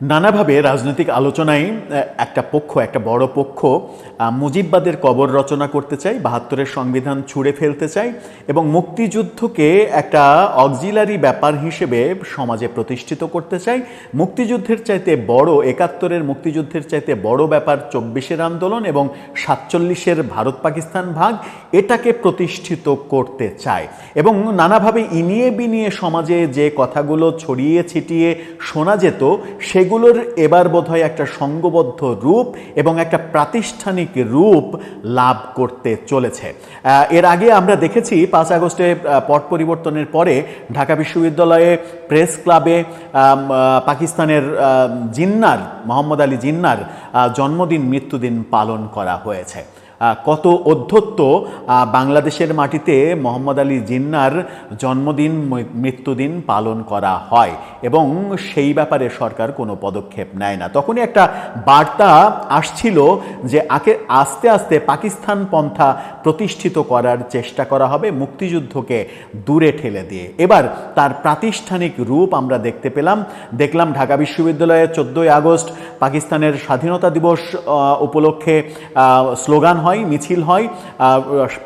নানাভাবে রাজনৈতিক আলোচনায় একটা বড় পক্ষ মুজিববাদের কবর রচনা করতে চায়, ৭২-এর সংবিধান ছুঁড়ে ফেলতে চায় এবং মুক্তিযুদ্ধকে একটা অক্সিলারি ব্যাপার হিসেবে সমাজে প্রতিষ্ঠিত করতে চায়। মুক্তিযুদ্ধের চাইতে বড়, ৭১-এর মুক্তিযুদ্ধের চাইতে বড় ব্যাপার ২৪-এর আন্দোলন এবং ৪৭-এর ভারত পাকিস্তান ভাগ, এটাকে প্রতিষ্ঠিত করতে চায় এবং নানাভাবে ইনিয়ে বিনিয়ে সমাজে যে কথাগুলো ছড়িয়ে ছিটিয়ে শোনা যেত সেগুলোর এবার বোধহয় একটা সংঘবদ্ধ রূপ এবং একটা প্রাতিষ্ঠানিক রূপ লাভ করতে চলেছে। এর আগে আমরা দেখেছি ৫ আগস্টে পট পরিবর্তনের পরে ঢাকা বিশ্ববিদ্যালয়ে প্রেস ক্লাবে পাকিস্তানের জিন্নার, মোহাম্মদ আলী জিন্নার জন্মদিন মৃত্যুদিন পালন করা হয়েছে। কত অধ্যত্ত বাংলাদেশের মাটিতে মোহাম্মদ আলী জিন্নার জন্মদিন মৃত্যুদিন পালন করা হয় এবং সেই ব্যাপারে সরকার কোনো পদক্ষেপ নেয় না। তখনই একটা বার্তা আসছিল যে আস্তে আস্তে পাকিস্তান পন্থা প্রতিষ্ঠিত করার চেষ্টা করা হবে মুক্তিযুদ্ধকে দূরে ঠেলে দিয়ে। এবার তার প্রাতিষ্ঠানিক রূপ আমরা দেখলাম ঢাকা বিশ্ববিদ্যালয়ে ১৪ই আগস্ট পাকিস্তানের স্বাধীনতা দিবস উপলক্ষে স্লোগান হয়, মিছিল হয়,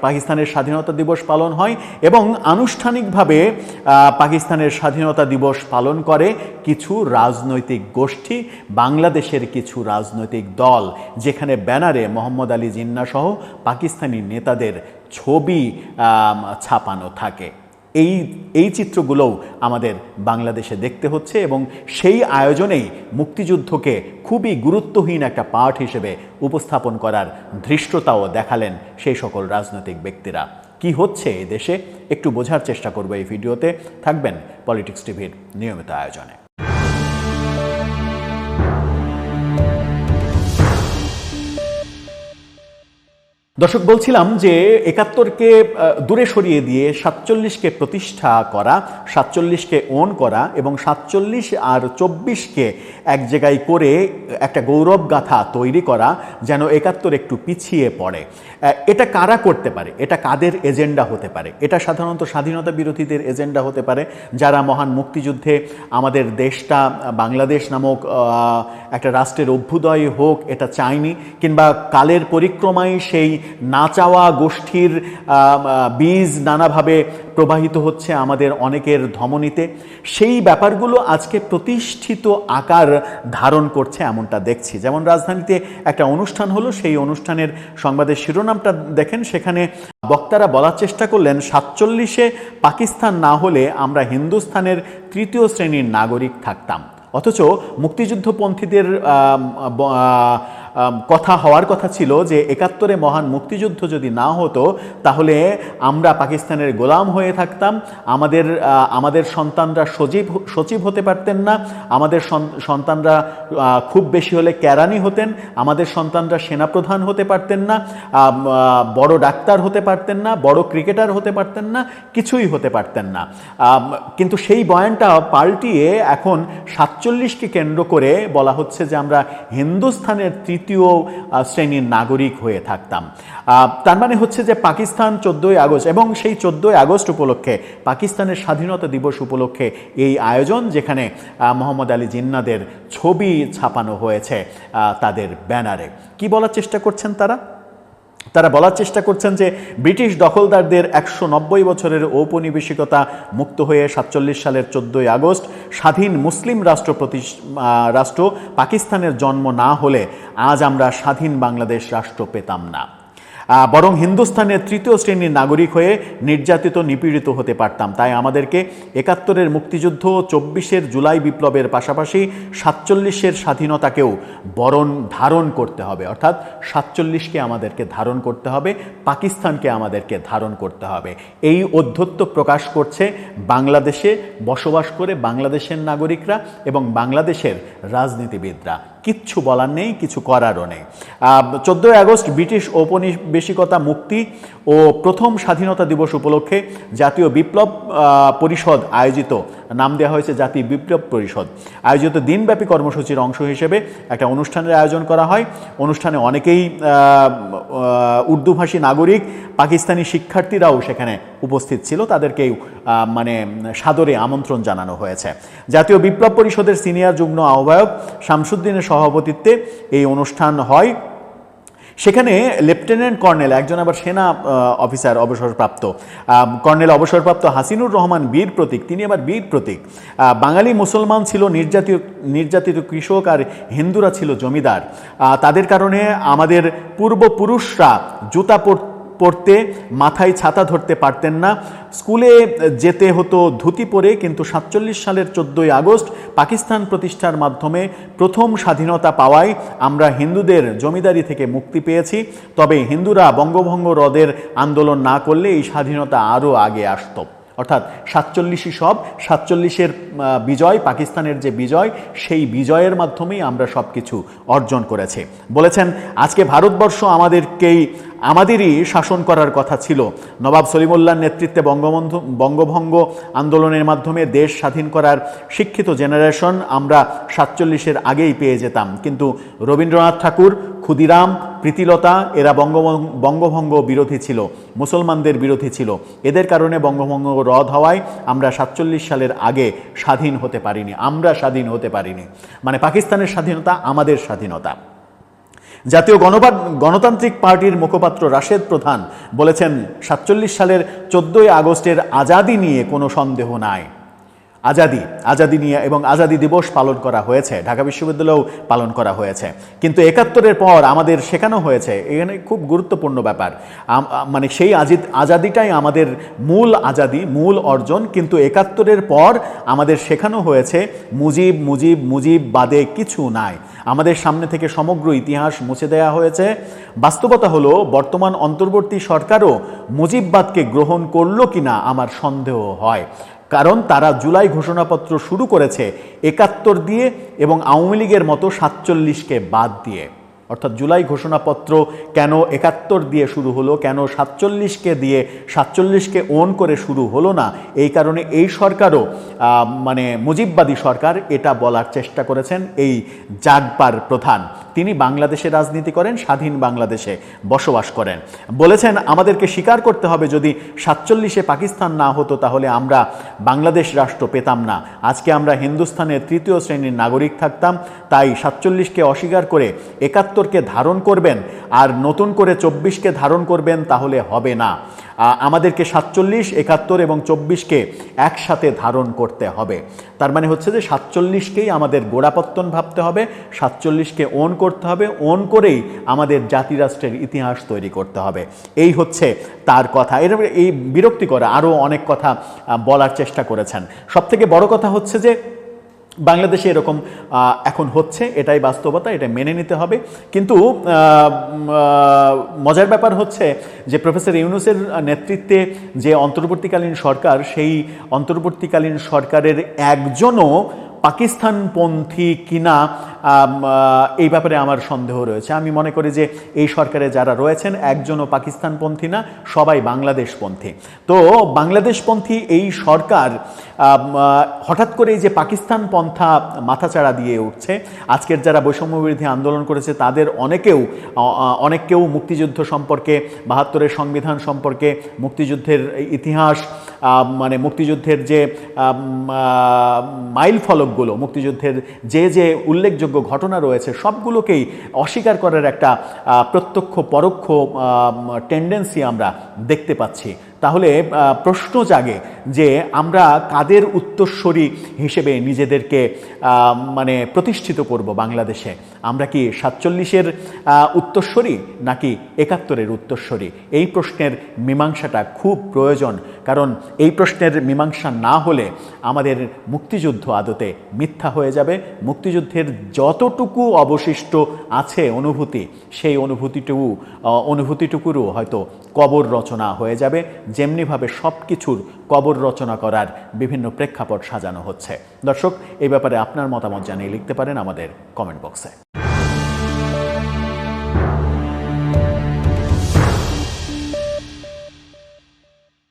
পাকিস্তানের স্বাধীনতা দিবস পালন হয় এবং আনুষ্ঠানিকভাবে পাকিস্তানের স্বাধীনতা দিবস পালন করে কিছু রাজনৈতিক গোষ্ঠী, বাংলাদেশের কিছু রাজনৈতিক দল, যেখানে ব্যানারে মোহাম্মদ আলী জিন্নাহ সহ পাকিস্তানি নেতাদের ছবি ছাপানো থাকে। এই চিত্রগুলোও আমাদের বাংলাদেশে দেখতে হচ্ছে এবং সেই আয়োজনেই মুক্তিযুদ্ধকে খুবই গুরুত্বহীন একটা পার্ট হিসেবে উপস্থাপন করার ধৃষ্টতাও দেখালেন সেই সকল রাজনৈতিক ব্যক্তিরা। কি হচ্ছে এই দেশে একটু বোঝার চেষ্টা করব এই ভিডিওতে। থাকবেন পলিটিক্স টিভির নিয়মিত আয়োজনে। দর্শক, বলছিলাম যে ৭১কে দূরে সরিয়ে দিয়ে ৪৭কে প্রতিষ্ঠা করা, ৪৭কে ওন করা এবং ৪৭ আর ২৪কে এক জায়গায় করে একটা গৌরব গাথা তৈরি করা যেন ৭১ একটু পিছিয়ে পড়ে। এটা কারা করতে পারে? এটা কাদের এজেন্ডা হতে পারে? এটা সাধারণত স্বাধীনতা বিরোধীদের এজেন্ডা হতে পারে, যারা মহান মুক্তিযুদ্ধে আমাদের দেশটা বাংলাদেশ নামক একটা রাষ্ট্রের অভ্যুদয় হোক এটা চায়নি, কিংবা কালের পরিক্রমায় সেই না চাওয়া গোষ্ঠীর বীজ নানাভাবে প্রবাহিত হচ্ছে আমাদের অনেকের ধমনীতে। সেই ব্যাপারগুলো আজকে প্রতিষ্ঠিত আকার ধারণ করছে এমনটা দেখছি। যেমন রাজধানীতে একটা অনুষ্ঠান হলো, সেই অনুষ্ঠানের সংবাদের শিরোনামটা দেখেন, সেখানে বক্তারা বলার চেষ্টা করলেন ৪৭-এ পাকিস্তান না হলে আমরা হিন্দুস্তানের ৩য় শ্রেণীর নাগরিক থাকতাম। অথচ মুক্তিযুদ্ধপন্থীদের কথা হওয়ার কথা ছিল যে ৭১-এ মহান মুক্তিযুদ্ধ যদি না হতো তাহলে আমরা পাকিস্তানের গোলাম হয়ে থাকতাম, আমাদের সন্তানরা সচিব হতে পারতেন না, আমাদের সন্তানরা খুব বেশি হলে কেরানি হতেন, আমাদের সন্তানরা সেনাপ্রধান হতে পারতেন না, বড় ডাক্তার হতে পারতেন না, বড় ক্রিকেটার হতে পারতেন না, কিছুই হতে পারতেন না। কিন্তু সেই বয়ানটা পাল্টিয়ে এখন ৪৭কে কেন্দ্র করে বলা হচ্ছে যে আমরা হিন্দুস্তানের ৩য় শ্রেণীর নাগরিক হয়ে থাকতাম। তার মানে হচ্ছে যে পাকিস্তান ১৪ই আগস্ট এবং সেই ১৪ই আগস্ট উপলক্ষে পাকিস্তানের স্বাধীনতা দিবস উপলক্ষে এই আয়োজন, যেখানে মোহাম্মদ আলী জিন্নাহদের ছবি ছাপানো হয়েছে তাদের ব্যানারে। কি বলার চেষ্টা করছেন তারা বলার চেষ্টা করছেন যে ব্রিটিশ দখলদারদের ১৯০ বছরের ঔপনিবেশিকতা মুক্ত হয়ে ৪৭ সালের ১৪ই আগস্ট স্বাধীন মুসলিম রাষ্ট্র পাকিস্তানের জন্ম না হলে আজ আমরা স্বাধীন বাংলাদেশ রাষ্ট্র পেতাম না, বরং হিন্দুস্তানের ৩য় শ্রেণীর নাগরিক হয়ে নির্যাতিত নিপীড়িত হতে পারতাম। তাই আমাদেরকে ৭১-এর মুক্তিযুদ্ধ, ২৪-এর জুলাই বিপ্লবের পাশাপাশি ৪৭-এর স্বাধীনতাকেও ধারণ করতে হবে, অর্থাৎ ৪৭কে আমাদেরকে ধারণ করতে হবে, পাকিস্তানকে আমাদেরকে ধারণ করতে হবে। এই অধ্যত্ব প্রকাশ করছে বাংলাদেশে বসবাস করে বাংলাদেশের নাগরিকরা এবং বাংলাদেশের রাজনীতিবিদরা। কিচ্ছু বলার নেই, কিছু করারও নেই। 14 আগস্ট ব্রিটিশ ঔপনিবেশিকতা মুক্তি ও প্রথম স্বাধীনতা দিবস উপলক্ষে জাতীয় বিপ্লব পরিষদ আয়োজিত, নাম দেওয়া হয়েছে জাতীয় বিপ্লব পরিষদ, আয়োজিত দিনব্যাপী কর্মসূচির অংশ হিসেবে একটা অনুষ্ঠানের আয়োজন করা হয়। অনুষ্ঠানে অনেকেই উর্দুভাষী নাগরিক, পাকিস্তানি শিক্ষার্থীরাও সেখানে উপস্থিত ছিল, তাদেরকেই মানে সাদরে আমন্ত্রণ জানানো হয়েছে। জাতীয় বিপ্লব পরিষদের সিনিয়র যুগ্ম আহ্বায়ক শামসুদ্দিনের সভাপতিত্বে এই অনুষ্ঠান হয়। সেখানে লেফটেন্যান্ট কর্নেল, একজন আবার সেনা অফিসার অবসরপ্রাপ্ত, কর্নেল অবসরপ্রাপ্ত হাসিনুর রহমান বীর প্রতীক, তিনি আবার বীর প্রতীক। বাঙালি মুসলমান ছিল নির্যাতিত কৃষক আর হিন্দুরা ছিল জমিদার। তাদের কারণে আমাদের পূর্বপুরুষরা জুতা পরতে, মাথায় ছাতা ধরতে পারতেন না, স্কুলে যেতে হতো ধুতি পরে। কিন্তু 47 সালের 14 আগস্ট পাকিস্তান প্রতিষ্ঠার মাধ্যমে প্রথম স্বাধীনতা পাওয়ায় আমরা হিন্দুদের জমিদারি থেকে মুক্তি পেয়েছি। তবে হিন্দুরা বঙ্গভঙ্গ রদের আন্দোলন না করলে এই স্বাধীনতা আরও আগে আসতো। অর্থাৎ 47ই সব, 47-এর বিজয়, পাকিস্তানের যে বিজয়, সেই বিজয়ের মাধ্যমেই আমরা সব কিছু অর্জন করেছি। বলেছেন আজকে ভারতবর্ষ আমাদেরই শাসন করার কথা ছিল। নবাব সলিমুল্লাহর নেতৃত্বে বঙ্গভঙ্গ আন্দোলনের মাধ্যমে দেশ স্বাধীন করার শিক্ষিত জেনারেশন আমরা 47-এর আগেই পেয়ে যেতাম। কিন্তু রবীন্দ্রনাথ ঠাকুর, ক্ষুদিরাম, প্রীতিলতা এরা বঙ্গভঙ্গ বিরোধী ছিল, মুসলমানদের বিরোধী ছিল। এদের কারণে বঙ্গভঙ্গ রদ হওয়ায় আমরা 47 সালের আগে স্বাধীন হতে পারিনি, আমরা স্বাধীন হতে পারিনি। মানে পাকিস্তানের স্বাধীনতা আমাদের স্বাধীনতা। জাতীয় গণতান্ত্রিক পার্টির মুখপাত্র রাশেদ প্রধান বলেছেন 47 সালের 14 আগস্টের আজাদি নিয়ে কোনো সন্দেহ নাই। আজাদি নিয়ে এবং আজাদি দিবস পালন করা হয়েছে, ঢাকা বিশ্ববিদ্যালয়েও পালন করা হয়েছে। কিন্তু 71-এর পর আমাদের শেখানো হয়েছে, এখানে খুব গুরুত্বপূর্ণ ব্যাপার, মানে সেই আজাদিটাই আমাদের মূল আজাদি, মূল অর্জন। কিন্তু 71-এর পর আমাদের শেখানো হয়েছে মুজিব বাদে কিছু নাই। আমাদের সামনে থেকে সমগ্র ইতিহাস মুছে দেওয়া হয়েছে। বাস্তবতা হলো বর্তমান অন্তর্বর্তী সরকারও মুজিববাদকে গ্রহণ করলো কিনা আমার সন্দেহ হয়। কারণ তারা জুলাই ঘোষণাপত্র শুরু করেছে 71 দিয়ে এবং আওয়ামী লীগের মতো 47কে বাদ দিয়ে। অর্থাৎ জুলাই ঘোষণাপত্র কেন 71 দিয়ে শুরু হলো, কেন 47কে দিয়ে 47কে ওন করে শুরু হলো না, এই কারণে এই সরকারও মানে মুজিববাদী সরকার, এটা বলার চেষ্টা করেছেন এই জাগবার প্রধান। তিনি বাংলাদেশে রাজনীতি করেন, স্বাধীন বাংলাদেশে বসবাস করেন। বলেছেন আমাদেরকে স্বীকার করতে হবে যদি 47-এ পাকিস্তান না হতো তাহলে আমরা বাংলাদেশ রাষ্ট্র পেতাম না। আজকে আমরা হিন্দুস্তানের 3য় শ্রেণীর নাগরিক থাকতাম। তাই 47কে অস্বীকার করে 71কে ধারণ করবেন আর নতুন করে 24কে ধারণ করবেন, তাহলে হবে না। আমাদেরকে 47, 71 এবং 24কে একসাথে ধারণ করতে হবে। তার মানে হচ্ছে যে 47কেই আমাদের গোড়াপত্তন ভাবতে হবে, 47কে ওন করতে হবে, ওন করেই আমাদের জাতিরাষ্ট্রের ইতিহাস তৈরি করতে হবে। এই হচ্ছে তার কথা। এই বিরক্তিকর আরও অনেক কথা বলার চেষ্টা করেছেন। সবথেকে বড় কথা হচ্ছে যে বাংলাদেশে এরকম এখন হচ্ছে, এটাই বাস্তবতা, এটা মেনে নিতে হবে। কিন্তু মজার ব্যাপার হচ্ছে যে প্রফেসর ইউনূসের নেতৃত্বে যে অন্তর্বর্তীকালীন সরকার, সেই অন্তর্বর্তীকালীন সরকারের একজনও পাকিস্তানপন্থী কিনা এই ব্যাপারে আমার সন্দেহ রয়েছে। আমি মনে করি যে এই সরকারে যারা রয়েছেন একজনও পাকিস্তানপন্থী না, সবাই বাংলাদেশপন্থী। তো বাংলাদেশপন্থী এই সরকার হঠাৎ করে এই যে পাকিস্তান পন্থা মাথাচাড়া দিয়ে উঠছে, আজকের যারা বৈষম্যবিরোধী আন্দোলন করেছে তাদের অনেকেও মুক্তিযুদ্ধ সম্পর্কে, 72-এর সংবিধান সম্পর্কে, মুক্তিযুদ্ধের ইতিহাস, মানে মুক্তিযুদ্ধের যে মাইল ফলকগুলো, মুক্তিযুদ্ধের যে উল্লেখযোগ্য ঘটনা রয়েছে সবগুলোকেই অস্বীকার করার একটা প্রত্যক্ষ পরোক্ষ টেন্ডেন্সি আমরা দেখতে পাচ্ছি। তাহলে প্রশ্ন জাগে যে আমরা কাদের উত্তরসূরি হিসেবে নিজেদেরকে মানে প্রতিষ্ঠিত করব বাংলাদেশে? আমরা কি 47-এর উত্তরসূরি নাকি 71-এর উত্তরসূরি? এই প্রশ্নের মীমাংসাটা খুব প্রয়োজন, কারণ এই প্রশ্নের মীমাংসা না হলে আমাদের মুক্তিযুদ্ধ আদতে মিথ্যা হয়ে যাবে। মুক্তিযুদ্ধের যতটুকু অবশিষ্ট আছে অনুভূতি, সেই অনুভূতিটুকুরও হয়তো কবর রচনা হয়ে যাবে, যেমনিভাবে সব কিছুর কবর রচনা করার বিভিন্ন প্রেক্ষাপট সাজানো হচ্ছে। দর্শক, এই ব্যাপারে আপনার মতামত জানিয়ে লিখতে পারেন আমাদের কমেন্ট বক্সে।